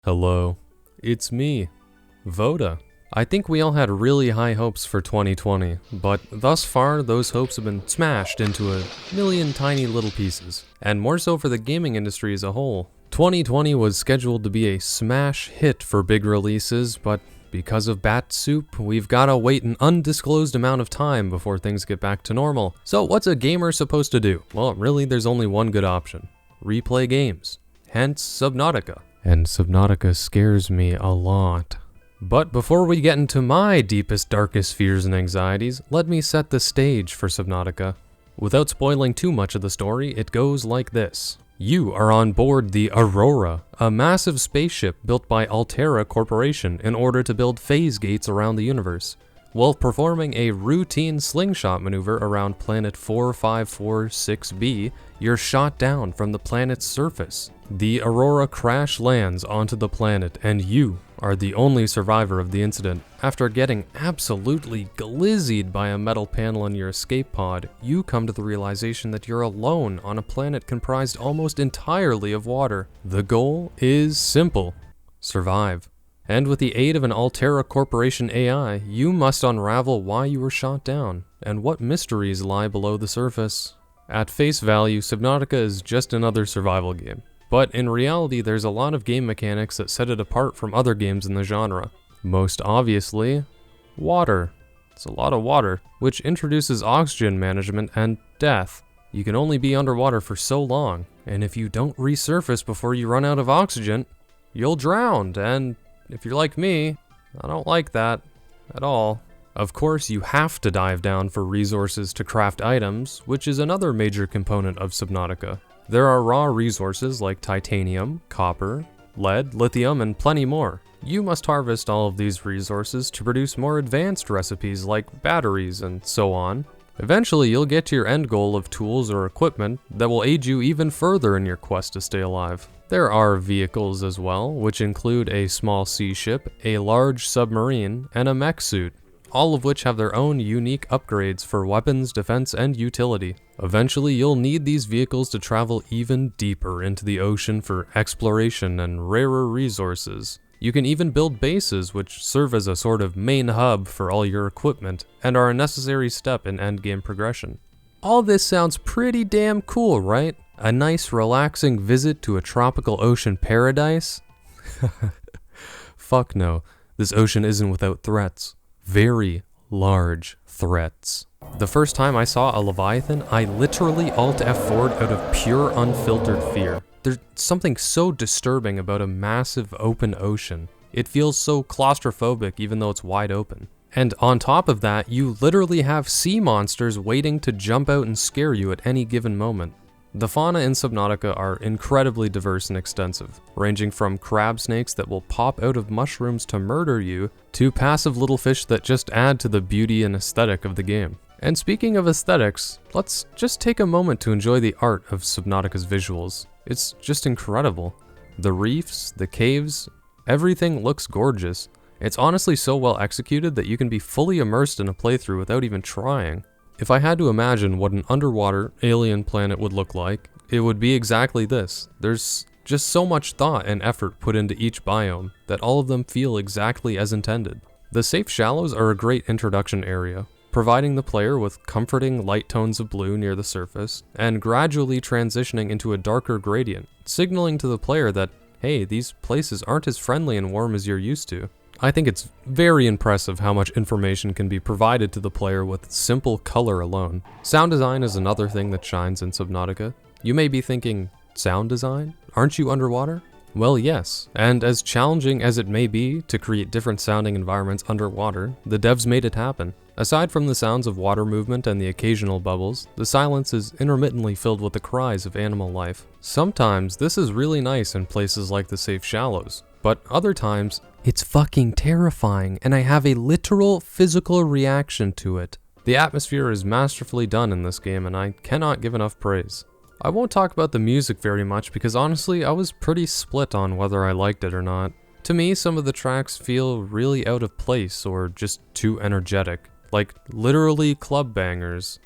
Hello, it's me, Voda. I think we all had really high hopes for 2020, but thus far those hopes have been smashed into a million tiny little pieces, and more so for the gaming industry as a whole. 2020 was scheduled to be a smash hit for big releases, but because of bat soup, we've gotta wait an undisclosed amount of time before things get back to normal. So what's a gamer supposed to do? Well, really there's only one good option. Replay games. Hence Subnautica. And Subnautica scares me a lot. But before we get into my deepest, darkest fears and anxieties, let me set the stage for Subnautica. Without spoiling too much of the story, it goes like this. You are on board the Aurora, a massive spaceship built by Altera Corporation in order to build phase gates around the universe. While performing a routine slingshot maneuver around planet 4546b, you're shot down from the planet's surface. The Aurora crash lands onto the planet, and you are the only survivor of the incident. After getting absolutely glizzied by a metal panel in your escape pod, you come to the realization that you're alone on a planet comprised almost entirely of water. The goal is simple: survive. And with the aid of an Altera Corporation AI, you must unravel why you were shot down, and what mysteries lie below the surface. At face value, Subnautica is just another survival game. But in reality, there's a lot of game mechanics that set it apart from other games in the genre. Most obviously, water. It's a lot of water, which introduces oxygen management and death. You can only be underwater for so long, and if you don't resurface before you run out of oxygen, you'll drown, and if you're like me, I don't like that at all. Of course, you have to dive down for resources to craft items, which is another major component of Subnautica. There are raw resources like titanium, copper, lead, lithium, and plenty more. You must harvest all of these resources to produce more advanced recipes like batteries and so on. Eventually, you'll get to your end goal of tools or equipment that will aid you even further in your quest to stay alive. There are vehicles as well, which include a small sea ship, a large submarine, and a mech suit, all of which have their own unique upgrades for weapons, defense, and utility. Eventually, you'll need these vehicles to travel even deeper into the ocean for exploration and rarer resources. You can even build bases which serve as a sort of main hub for all your equipment, and are a necessary step in endgame progression. All this sounds pretty damn cool, right? A nice, relaxing visit to a tropical ocean paradise? Fuck no, this ocean isn't without threats. Very large threats. The first time I saw a Leviathan, I literally Alt F4'd out of pure unfiltered fear. There's something so disturbing about a massive open ocean. It feels so claustrophobic even though it's wide open. And on top of that, you literally have sea monsters waiting to jump out and scare you at any given moment. The fauna in Subnautica are incredibly diverse and extensive, ranging from crab snakes that will pop out of mushrooms to murder you, to passive little fish that just add to the beauty and aesthetic of the game. And speaking of aesthetics, let's just take a moment to enjoy the art of Subnautica's visuals. It's just incredible. The reefs, the caves, everything looks gorgeous. It's honestly so well executed that you can be fully immersed in a playthrough without even trying. If I had to imagine what an underwater alien planet would look like, it would be exactly this. There's just so much thought and effort put into each biome that all of them feel exactly as intended. The safe shallows are a great introduction area, providing the player with comforting light tones of blue near the surface, and gradually transitioning into a darker gradient, signaling to the player that, hey, these places aren't as friendly and warm as you're used to. I think it's very impressive how much information can be provided to the player with simple color alone. Sound design is another thing that shines in Subnautica. You may be thinking, sound design? Aren't you underwater? Well, yes, and as challenging as it may be to create different sounding environments underwater, the devs made it happen. Aside from the sounds of water movement and the occasional bubbles, the silence is intermittently filled with the cries of animal life. Sometimes this is really nice in places like the safe shallows, but other times, it's fucking terrifying, and I have a literal physical reaction to it. The atmosphere is masterfully done in this game, and I cannot give enough praise. I won't talk about the music very much because honestly, I was pretty split on whether I liked it or not. To me, some of the tracks feel really out of place or just too energetic, like literally club bangers.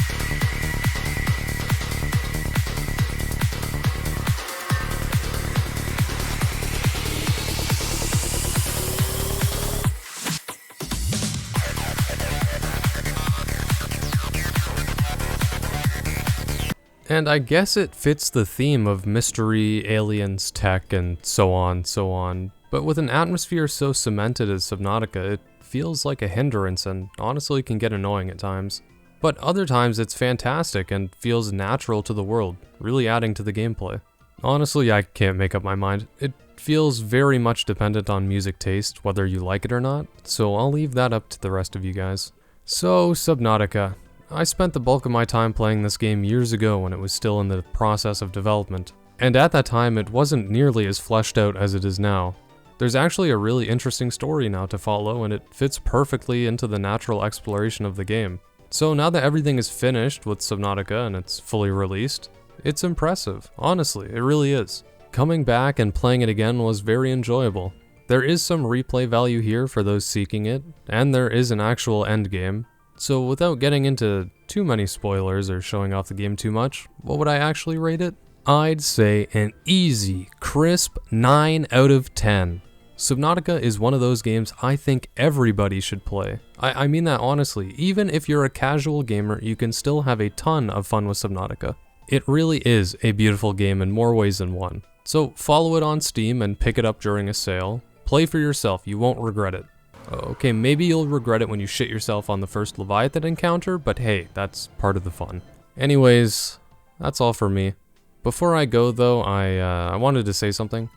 And I guess it fits the theme of mystery, aliens, tech, and so on. But with an atmosphere so cemented as Subnautica, it feels like a hindrance and honestly can get annoying at times. But other times it's fantastic and feels natural to the world, really adding to the gameplay. Honestly, I can't make up my mind. It feels very much dependent on music taste, whether you like it or not, so I'll leave that up to the rest of you guys. So, Subnautica. I spent the bulk of my time playing this game years ago when it was still in the process of development, and at that time it wasn't nearly as fleshed out as it is now. There's actually a really interesting story now to follow, and it fits perfectly into the natural exploration of the game. So now that everything is finished with Subnautica and it's fully released, it's impressive, honestly, it really is. Coming back and playing it again was very enjoyable. There is some replay value here for those seeking it, and there is an actual endgame. So without getting into too many spoilers or showing off the game too much, what would I actually rate it? I'd say an easy, crisp 9 out of 10. Subnautica is one of those games I think everybody should play. I mean that honestly, even if you're a casual gamer, you can still have a ton of fun with Subnautica. It really is a beautiful game in more ways than one. So follow it on Steam and pick it up during a sale. Play for yourself, you won't regret it. Okay, maybe you'll regret it when you shit yourself on the first Leviathan encounter, but hey, that's part of the fun. Anyways, that's all for me. Before I go though, I wanted to say something.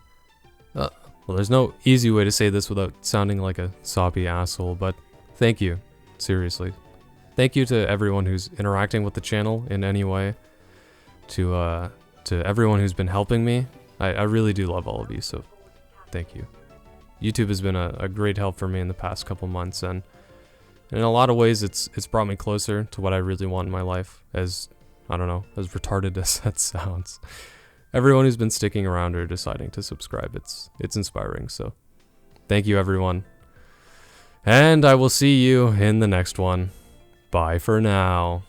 Well, there's no easy way to say this without sounding like a soppy asshole, but thank you, seriously. Thank you to everyone who's interacting with the channel in any way, to everyone who's been helping me. I really do love all of you, so thank you. YouTube has been a great help for me in the past couple months, and in a lot of ways it's brought me closer to what I really want in my life, as, I don't know, as retarded as that sounds. Everyone who's been sticking around or deciding to subscribe, it's inspiring, so thank you everyone. And I will see you in the next one. Bye for now.